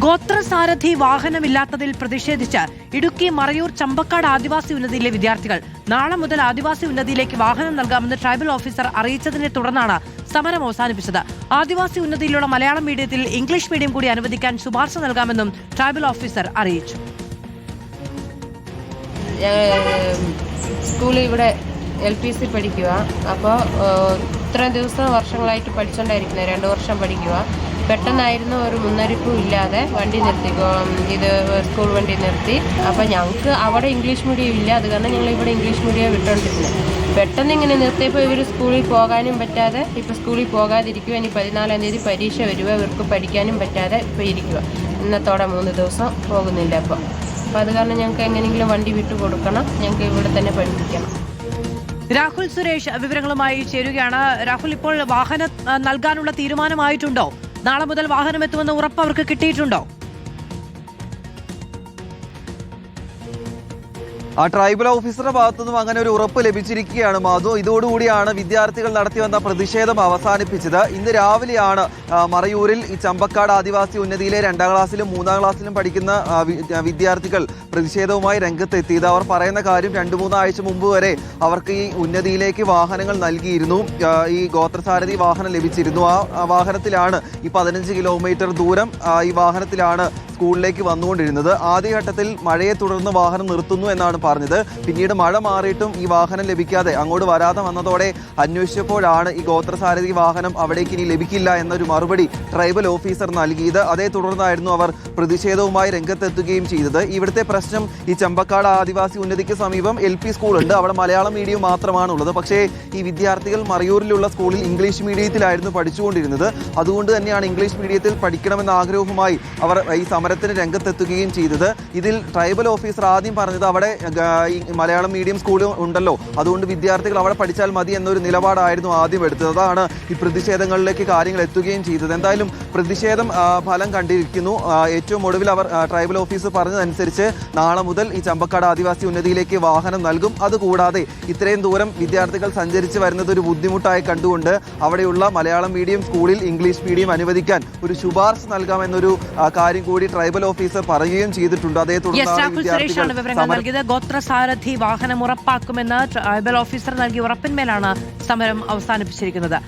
ഗോത്രസാരഥി വാഹനമില്ലാത്തതിൽ പ്രതിഷേധിച്ച് ഇടുക്കി മറയൂർ ചമ്പക്കാട് ആദിവാസി ഉന്നതിയിലെ വിദ്യാർത്ഥികൾ നാളെ മുതൽ ആദിവാസി ഉന്നതിയിലേക്ക് വാഹനം നൽകാമെന്ന് ട്രൈബൽ ഓഫീസർ അറിയിച്ചതിനെ തുടർന്നാണ് സമരം അവസാനിപ്പിച്ചത്. ആദിവാസി ഉന്നതിയിലുള്ള മലയാളം മീഡിയത്തിൽ ഇംഗ്ലീഷ് മീഡിയം കൂടി അനുവദിക്കാൻ ശുപാർശ നൽകാമെന്നും ട്രൈബൽ ഓഫീസർ അറിയിച്ചു. സ്കൂളിൽ ഇവിടെ LPC പഠിക്കുക. അപ്പോൾ ഇത്രയും ദിവസം വർഷങ്ങളായിട്ട് പഠിച്ചുകൊണ്ടായിരിക്കുന്നത്, 2 വർഷം പഠിക്കുക. പെട്ടെന്നായിരുന്നു ഒരു മുന്നറിയിപ്പും ഇല്ലാതെ വണ്ടി നിർത്തി, ഇത് സ്കൂൾ വണ്ടി നിർത്തി. അപ്പോൾ ഞങ്ങൾക്ക് അവിടെ ഇംഗ്ലീഷ് മീഡിയം ഇല്ല, അത് കാരണം ഞങ്ങൾ ഇവിടെ ഇംഗ്ലീഷ് മീഡിയം വിട്ടുകൊണ്ടിരുന്നത്. പെട്ടെന്ന് ഇങ്ങനെ നിർത്തിയപ്പോൾ ഇവർ സ്കൂളിൽ പോകാനും പറ്റാതെ ഇപ്പോൾ സ്കൂളിൽ പോകാതിരിക്കുക. ഇനി 14-ാം തീയതി പരീക്ഷ വരുക, ഇവർക്ക് പഠിക്കാനും പറ്റാതെ ഇപ്പോൾ ഇരിക്കുക. ഇന്നത്തോടെ 3 ദിവസം പോകുന്നില്ല. അപ്പോൾ അത് കാരണം ഞങ്ങൾക്ക് എങ്ങനെയെങ്കിലും വണ്ടി വിട്ടു കൊടുക്കണം, ഞങ്ങൾക്ക് ഇവിടെ തന്നെ പഠിപ്പിക്കണം. രാഹുൽ സുരേഷ് വിവരങ്ങളുമായി ചേരുകയാണ്. രാഹുൽ, ഇപ്പോൾ വാഹനം നൽകാനുള്ള തീരുമാനമായിട്ടുണ്ടോ? നാളെ മുതൽ വാഹനം എത്തുമെന്ന് ഉറപ്പ് അവർക്ക് കിട്ടിയിട്ടുണ്ടോ? ട്രൈബൽ ഓഫീസറുടെ ഭാഗത്തുനിന്നും അങ്ങനെ ഒരു ഉറപ്പ് ലഭിച്ചിരിക്കുകയാണ് മാധു. ഇതോടുകൂടിയാണ് വിദ്യാർത്ഥികൾ നടത്തിവന്ന പ്രതിഷേധം അവസാനിപ്പിച്ചത്. ഇന്ന് രാവിലെയാണ് മറയൂരിൽ ഈ ചമ്പക്കാട് ആദിവാസി ഉന്നതിയിലെ 2ാം ക്ലാസ്സിലും 3ാം ക്ലാസ്സിലും പഠിക്കുന്ന വിദ്യാർത്ഥികൾ പ്രതിഷേധവുമായി രംഗത്തെത്തിയത്. അവർ പറയുന്ന കാര്യം 2-3 ആഴ്ച മുമ്പ് വരെ അവർക്ക് ഈ ഉന്നതിയിലേക്ക് വാഹനങ്ങൾ നൽകിയിരുന്നു. ഈ ഗോത്രസാരഥി വാഹനം ലഭിച്ചിരുന്നു. ആ വാഹനത്തിലാണ് ഈ 15 കിലോമീറ്റർ ദൂരം ഈ വാഹനത്തിലാണ് സ്കൂളിലേക്ക് വന്നുകൊണ്ടിരുന്നത്. ആദ്യഘട്ടത്തിൽ മഴയെ തുടർന്ന് വാഹനം നിർത്തുന്നു എന്നാണ് പറഞ്ഞത്. പിന്നീട് മഴ മാറിയിട്ടും ഈ വാഹനം ലഭിക്കാതെ അങ്ങോട്ട് വരാതെ വന്നതോടെ അന്വേഷിച്ചപ്പോഴാണ് ഈ ഗോത്രസാരഥി വാഹനം അവിടേക്ക് ഇനി ലഭിക്കില്ല എന്നൊരു മറുപടി ട്രൈബൽ ഓഫീസർ നൽകിയത്. അതേ തുടർന്നായിരുന്നു അവർ പ്രതിഷേധവുമായി രംഗത്തെത്തുകയും ചെയ്തത്. ഇവിടുത്തെ പ്രശ്നം ഈ ചമ്പക്കാട് ആദിവാസി ഉന്നതിക്ക് സമീപം LP സ്കൂളുണ്ട്, അവിടെ മലയാളം മീഡിയം മാത്രമാണ് ഉള്ളത്. പക്ഷേ ഈ വിദ്യാർത്ഥികൾ മറയൂരിലുള്ള സ്കൂളിൽ ഇംഗ്ലീഷ് മീഡിയത്തിലായിരുന്നു പഠിച്ചുകൊണ്ടിരുന്നത്. അതുകൊണ്ട് തന്നെയാണ് ഇംഗ്ലീഷ് മീഡിയത്തിൽ പഠിക്കണമെന്ന ആഗ്രഹവുമായി അവർ ഈ സമരത്തിന് രംഗത്തെത്തുകയും ചെയ്തത്. ഇതിൽ ട്രൈബൽ ഓഫീസർ ആദ്യം പറഞ്ഞത് അവിടെ ഈ മലയാളം മീഡിയം സ്കൂൾ ഉണ്ടല്ലോ, അതുകൊണ്ട് വിദ്യാർത്ഥികൾ അവിടെ പഠിച്ചാൽ മതി എന്നൊരു നിലപാടായിരുന്നു ആദ്യം എടുത്തത്. അതാണ് ഈ പ്രതിഷേധങ്ങളിലേക്ക് കാര്യങ്ങൾ എത്തുകയും ചെയ്തത്. എന്തായാലും പ്രതിഷേധം ഫലം കണ്ടിരിക്കുന്നു. ഏറ്റവും ഒടുവിൽ അവർ ട്രൈബൽ ഓഫീസർ പറഞ്ഞതനുസരിച്ച് നാളെ മുതൽ ഈ ചമ്പക്കാട് ആദിവാസി ഉന്നതിയിലേക്ക് വാഹനം നൽകും. അതുകൂടാതെ ഇത്രയും ദൂരം വിദ്യാർത്ഥികൾ സഞ്ചരിച്ച് വരുന്നത് ഒരു ബുദ്ധിമുട്ടായി കണ്ടുകൊണ്ട് അവിടെയുള്ള മലയാളം മീഡിയം സ്കൂളിൽ ഇംഗ്ലീഷ് മീഡിയം അനുവദിക്കാൻ ഒരു ശുപാർശ നൽകാമെന്നൊരു കാര്യം കൂടി ട്രൈബൽ ഓഫീസർ പറയുകയും ചെയ്തിട്ടുണ്ട്. അതേ തുടർന്ന് ഗോത്രസാരഥി വാഹനം ഉറപ്പാക്കുമെന്ന് ട്രൈബൽ ഓഫീസർ നൽകിയ ഉറപ്പിന്മേലാണ് സമരം അവസാനിപ്പിച്ചിരിക്കുന്നത്.